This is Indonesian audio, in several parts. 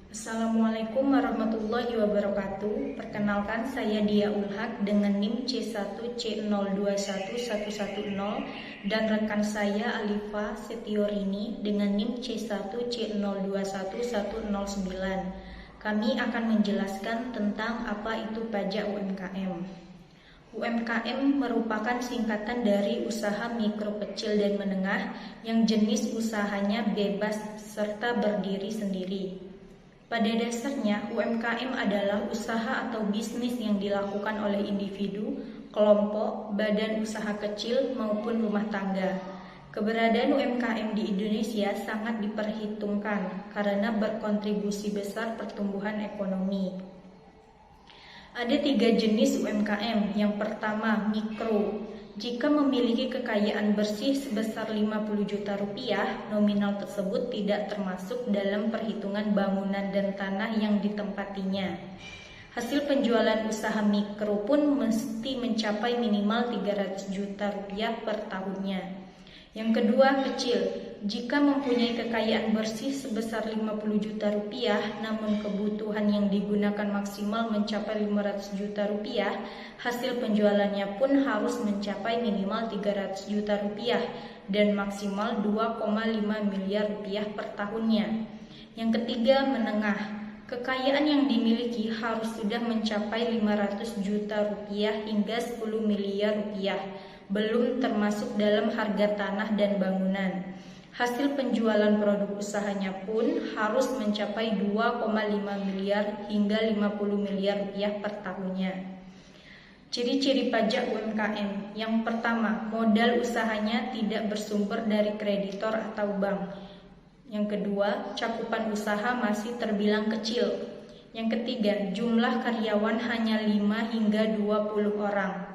Assalamualaikum warahmatullahi wabarakatuh. Perkenalkan, saya Dia Ulhak dengan NIM C1C021110 dan rekan saya Alifa Setiorini dengan NIM C1C021109. Kami akan menjelaskan tentang apa itu pajak UMKM. UMKM merupakan singkatan dari usaha mikro, kecil, dan menengah yang jenis usahanya bebas serta berdiri sendiri. Pada dasarnya, UMKM adalah usaha atau bisnis yang dilakukan oleh individu, kelompok, badan usaha kecil, maupun rumah tangga. Keberadaan UMKM di Indonesia sangat diperhitungkan karena berkontribusi besar pertumbuhan ekonomi. Ada 3 jenis UMKM. Yang pertama, mikro. Jika memiliki kekayaan bersih sebesar 50 juta rupiah, nominal tersebut tidak termasuk dalam perhitungan bangunan dan tanah yang ditempatinya. Hasil penjualan usaha mikro pun mesti mencapai minimal 300 juta rupiah per tahunnya. Yang kedua, kecil. Jika mempunyai kekayaan bersih sebesar 50 juta rupiah, namun kebutuhan yang digunakan maksimal mencapai 500 juta rupiah, hasil penjualannya pun harus mencapai minimal 300 juta rupiah dan maksimal 2,5 miliar rupiah per tahunnya. Yang ketiga, menengah. Kekayaan yang dimiliki harus sudah mencapai 500 juta rupiah hingga 10 miliar rupiah, belum termasuk dalam harga tanah dan bangunan. Hasil penjualan produk usahanya pun harus mencapai 2,5 miliar hingga 50 miliar rupiah per tahunnya. Ciri-ciri pajak UMKM. Yang pertama, modal usahanya tidak bersumber dari kreditor atau bank. Yang kedua, cakupan usaha masih terbilang kecil. Yang ketiga, jumlah karyawan hanya 5 hingga 20 orang.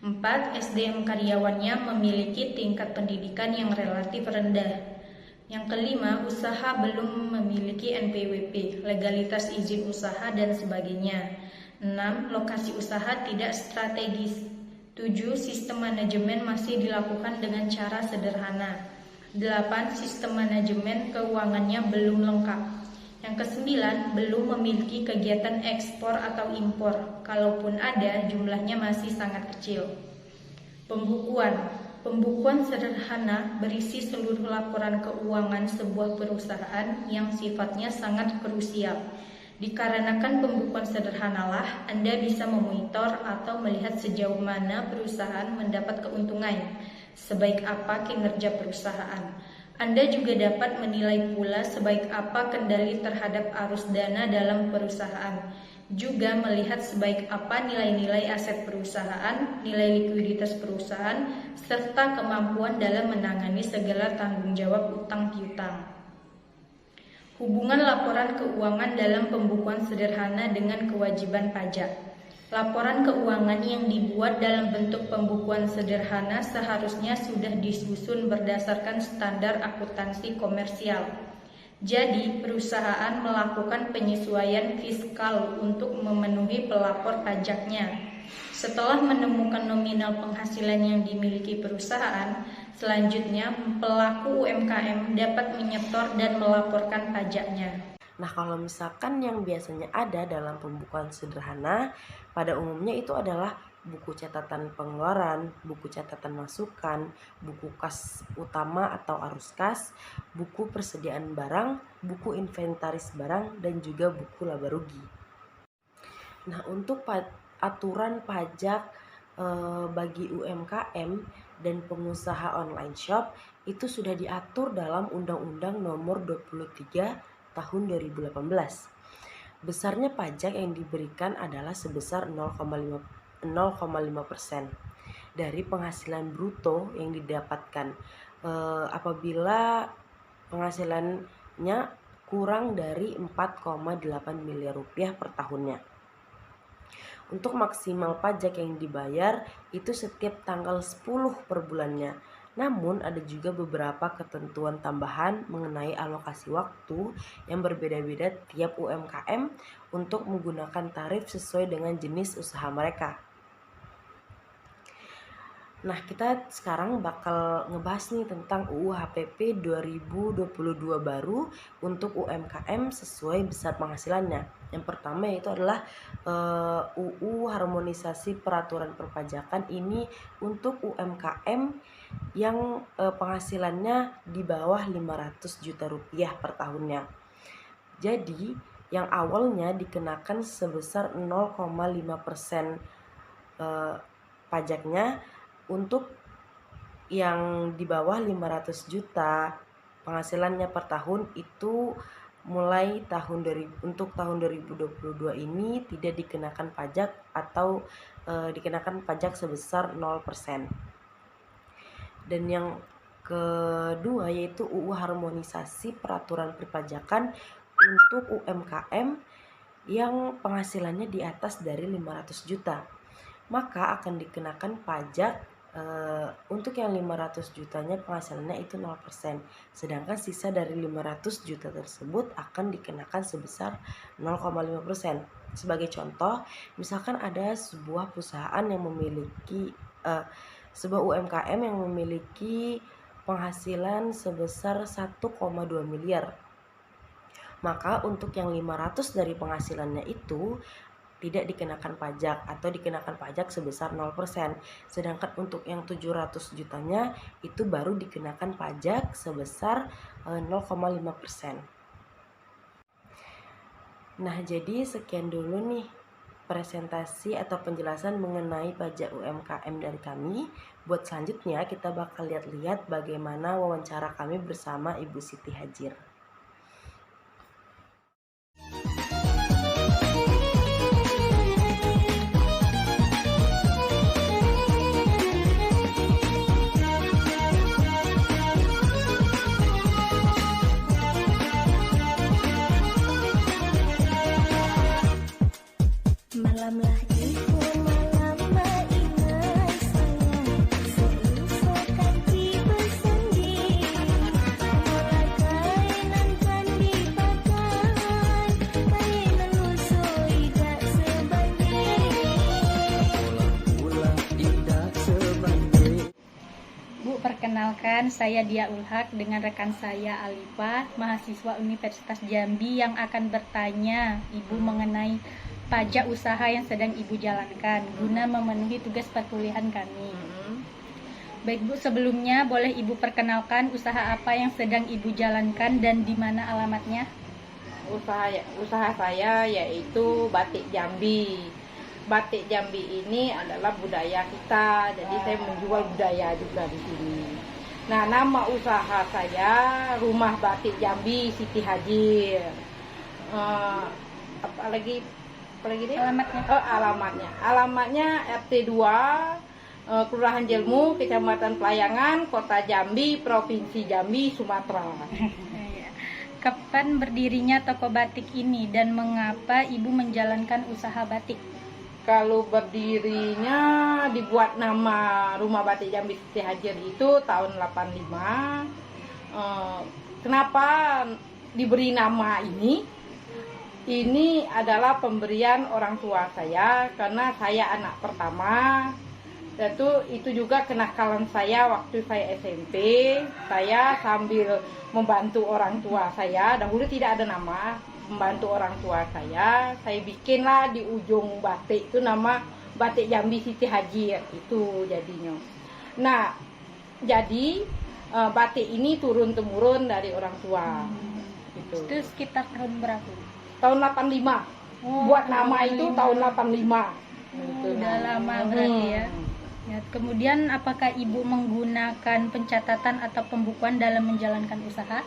4. SDM karyawannya memiliki tingkat pendidikan yang relatif rendah. Yang kelima, usaha belum memiliki NPWP, legalitas izin usaha, dan sebagainya. 6. Lokasi usaha tidak strategis. 7. Sistem manajemen masih dilakukan dengan cara sederhana. 8. Sistem manajemen keuangannya belum lengkap. Yang kesembilan, belum memiliki kegiatan ekspor atau impor. Kalaupun ada, jumlahnya masih sangat kecil. Pembukuan sederhana berisi seluruh laporan keuangan sebuah perusahaan yang sifatnya sangat krusial. Dikarenakan pembukuan sederhanalah Anda bisa memonitor atau melihat sejauh mana perusahaan mendapat keuntungan, sebaik apa kinerja perusahaan. Anda juga dapat menilai pula sebaik apa kendali terhadap arus dana dalam perusahaan, juga melihat sebaik apa nilai-nilai aset perusahaan, nilai likuiditas perusahaan, serta kemampuan dalam menangani segala tanggung jawab utang piutang. Hubungan laporan keuangan dalam pembukuan sederhana dengan kewajiban pajak. Laporan keuangan yang dibuat dalam bentuk pembukuan sederhana seharusnya sudah disusun berdasarkan standar akuntansi komersial. Jadi, perusahaan melakukan penyesuaian fiskal untuk memenuhi pelapor pajaknya. Setelah menemukan nominal penghasilan yang dimiliki perusahaan, selanjutnya pelaku UMKM dapat menyetor dan melaporkan pajaknya. Nah, kalau misalkan yang biasanya ada dalam pembukuan sederhana, pada umumnya itu adalah buku catatan pengeluaran, buku catatan masukan, buku kas utama atau arus kas, buku persediaan barang, buku inventaris barang, dan juga buku laba rugi. Nah, untuk aturan pajak bagi UMKM dan pengusaha online shop itu sudah diatur dalam Undang-Undang Nomor 23 tahun 2018. Besarnya pajak yang diberikan adalah sebesar 0,5% dari penghasilan bruto yang didapatkan apabila penghasilannya kurang dari 4,8 miliar rupiah per tahunnya. Untuk maksimal pajak yang dibayar itu setiap tanggal 10 per bulannya. Namun ada juga beberapa ketentuan tambahan mengenai alokasi waktu yang berbeda-beda tiap UMKM untuk menggunakan tarif sesuai dengan jenis usaha mereka. Nah, kita sekarang bakal ngebahas nih tentang UU HPP 2022 baru untuk UMKM sesuai besar penghasilannya. Yang pertama yaitu adalah UU Harmonisasi Peraturan Perpajakan. Ini untuk UMKM yang penghasilannya di bawah 500 juta rupiah per tahunnya. Jadi, yang awalnya dikenakan sebesar 0,5% pajaknya. Untuk yang di bawah 500 juta penghasilannya per tahun itu mulai untuk tahun 2022 ini tidak dikenakan pajak atau dikenakan pajak sebesar 0%. Dan yang kedua yaitu UU Harmonisasi Peraturan Perpajakan untuk UMKM yang penghasilannya di atas dari 500 juta. Maka akan dikenakan pajak untuk yang 500 jutanya penghasilannya itu 0%. Sedangkan sisa dari 500 juta tersebut akan dikenakan sebesar 0,5%. Sebagai contoh, misalkan ada sebuah perusahaan yang memiliki sebuah UMKM yang memiliki penghasilan sebesar 1,2 miliar. Maka untuk yang 500 dari penghasilannya itu tidak dikenakan pajak atau dikenakan pajak sebesar 0%. Sedangkan untuk yang 700 jutanya itu baru dikenakan pajak sebesar 0,5%. Nah, jadi sekian dulu nih presentasi atau penjelasan mengenai pajak UMKM dari kami. Buat selanjutnya kita bakal lihat-lihat bagaimana wawancara kami bersama Ibu Siti Hajir. Malamlah itu malam ingat sayang, seusahkan tiba sendiri. Mulai nankan dipakai, bayi melusui tak sebanding. Bu, perkenalkan saya Dia Ulhak dengan rekan saya Alifa, mahasiswa Universitas Jambi yang akan bertanya Ibu mengenai pajak usaha yang sedang Ibu jalankan guna memenuhi tugas perkuliahan kami. Baik Bu, sebelumnya boleh Ibu perkenalkan usaha apa yang sedang Ibu jalankan dan di mana alamatnya? Usaha saya yaitu Batik Jambi. Batik Jambi ini adalah budaya kita, jadi saya menjual budaya juga di sini. Nah, nama usaha saya Rumah Batik Jambi Siti Hajir. Apalagi deh? Alamatnya RT 2 Kelurahan Jelmu, Kecamatan Pelayangan, Kota Jambi, Provinsi Jambi, Sumatera. Kapan berdirinya toko batik ini dan mengapa Ibu menjalankan usaha batik? Kalau berdirinya dibuat nama Rumah Batik Jambi Siti Hajir itu tahun 85. Kenapa diberi nama ini? Ini adalah pemberian orang tua saya karena saya anak pertama. Dan itu juga kenakalan saya waktu saya SMP. Saya sambil membantu orang tua saya, dahulu tidak ada nama, membantu orang tua saya bikinlah di ujung batik itu nama Batik Jambi Siti Hajir itu jadinya. Nah, jadi batik ini turun-temurun dari orang tua. Itu sekitar tahun berapa? Tahun 85. Buat nama itu tahun 85. Udah lama berarti ya. Ya, kemudian apakah Ibu menggunakan pencatatan atau pembukuan dalam menjalankan usaha?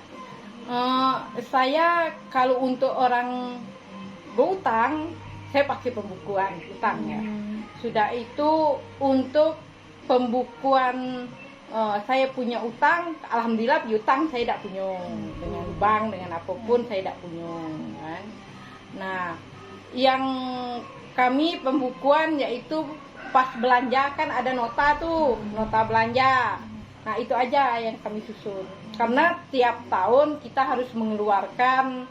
Saya kalau untuk orang berutang, saya pakai pembukuan utangnya. Sudah itu untuk pembukuan saya punya utang, alhamdulillah piutang saya tidak punya, dengan bank, dengan apapun saya tidak punya, kan. Nah, yang kami pembukuan yaitu pas belanja kan ada nota tuh, nota belanja. Nah, itu aja yang kami susun. Karena tiap tahun kita harus mengeluarkan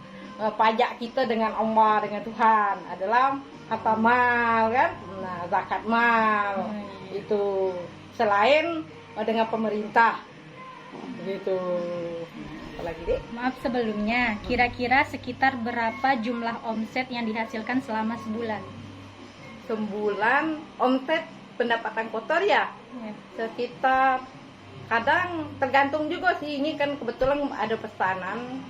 pajak kita dengan Allah, dengan Tuhan, adalah harta mal kan, nah zakat mal itu. selain dengan pemerintah gitu. Apalagi deh? Maaf sebelumnya, kira-kira sekitar berapa jumlah omset yang dihasilkan selama sebulan? Sebulan omset pendapatan kotor ya Ya. sekitar, kadang tergantung juga sih, ini kan kebetulan ada pesanan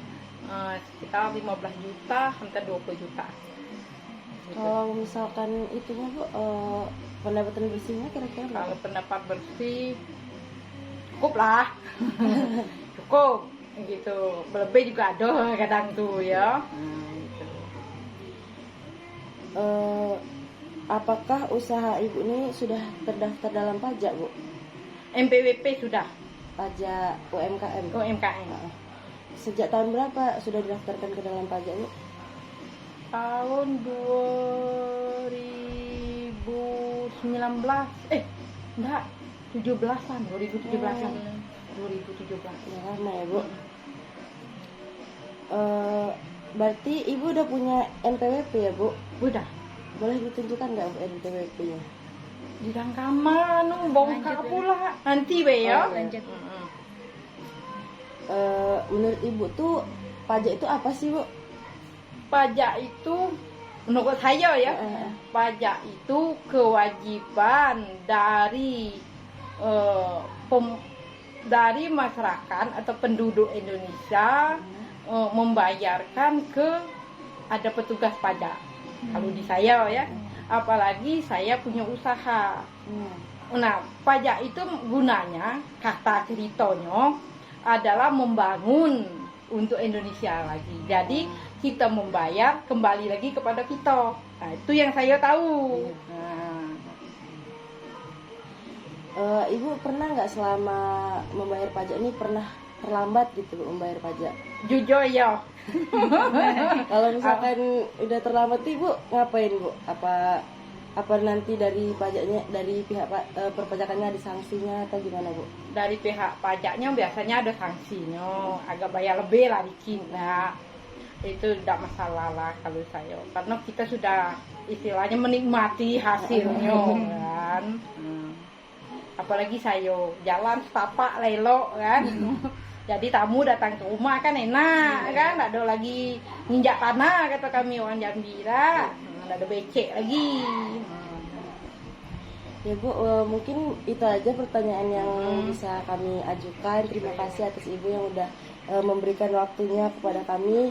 sekitar 15 juta sampai 20 juta gitu. Kalau misalkan itunya Bu, pendapatan bersihnya kira-kira berapa? Kalau pendapat bersih cukup lah cukup gitu, lebih juga ada kadang tuh ya. Gitu. Apakah usaha Ibu ini sudah terdaftar dalam pajak Bu? MPWP sudah, Pajak UMKM? UMKM Sejak tahun berapa sudah didaftarkan ke dalam pajak Bu? tahun 2019 enggak 17-an 2017-an 2017. Udah lama ya Bu. Berarti Ibu udah punya NPWP ya Bu? Udah Boleh ditunjukkan nggak Bu NPWP-nya? di dalam kamar bongkar Lanjut, pula nanti be ya. Lanjut. Menurut Ibu tuh pajak itu apa sih Bu? Pajak itu menurut saya ya, pajak itu kewajiban dari dari masyarakat atau penduduk Indonesia membayarkan ke ada petugas pajak. Kalau di saya ya, apalagi saya punya usaha. Nah, pajak itu gunanya, kata ceritanya adalah membangun untuk Indonesia lagi. Jadi kita membayar kembali lagi kepada kita. Nah, itu yang saya tahu. Ibu pernah nggak selama membayar pajak ini pernah terlambat gitu Bu membayar pajak? Jujur ya. Kalau misalkan udah terlambat Ibu ngapain Bu? Apa nanti dari pajaknya, dari pihak perpajakannya ada sanksinya atau gimana Bu? Dari pihak pajaknya biasanya ada sanksinya, agak bayar lebih lah dikit. Nah, itu tidak masalah lah kalau saya, karena kita sudah istilahnya menikmati hasilnya kan. Apalagi saya jalan setapak lelok kan. Jadi tamu datang ke rumah kan enak kan, tidak ada lagi nginjak tanah kata kami orang Jambi lah, tidak ada becek lagi. Ya Bu, mungkin itu aja pertanyaan yang bisa kami ajukan. Terima kasih atas Ibu yang udah memberikan waktunya kepada kami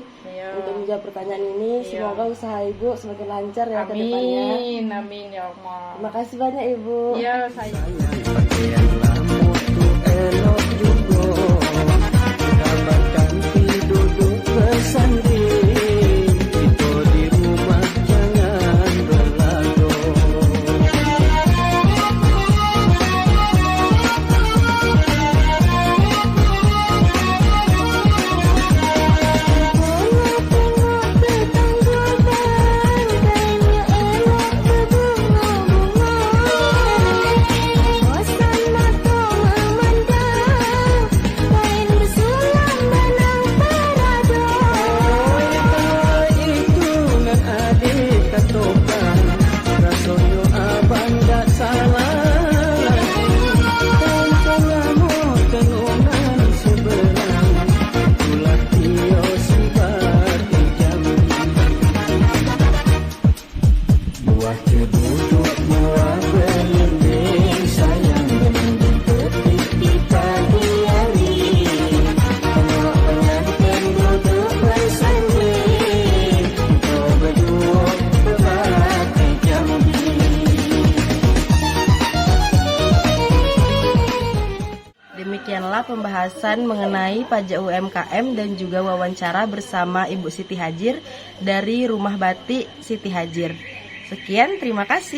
untuk menjawab pertanyaan ini. Semoga usaha Ibu semakin lancar ya ke depannya. Amin, amin ya Allah. Terima kasih banyak Ibu. Ya saya. Pakaian lampu tuh elok juga, tambahkan duduk bersanding, kita di rumah jangan berlagu. Buah cebuduk, buah belimbing, sayang mending petik di pagi hari. Tengok pengantin duduk bersanding, kita berdua berbakti Jambi. Demikianlah pembahasan mengenai pajak UMKM dan juga wawancara bersama Ibu Siti Hajir dari Rumah Batik Siti Hajir. Sekian, terima kasih.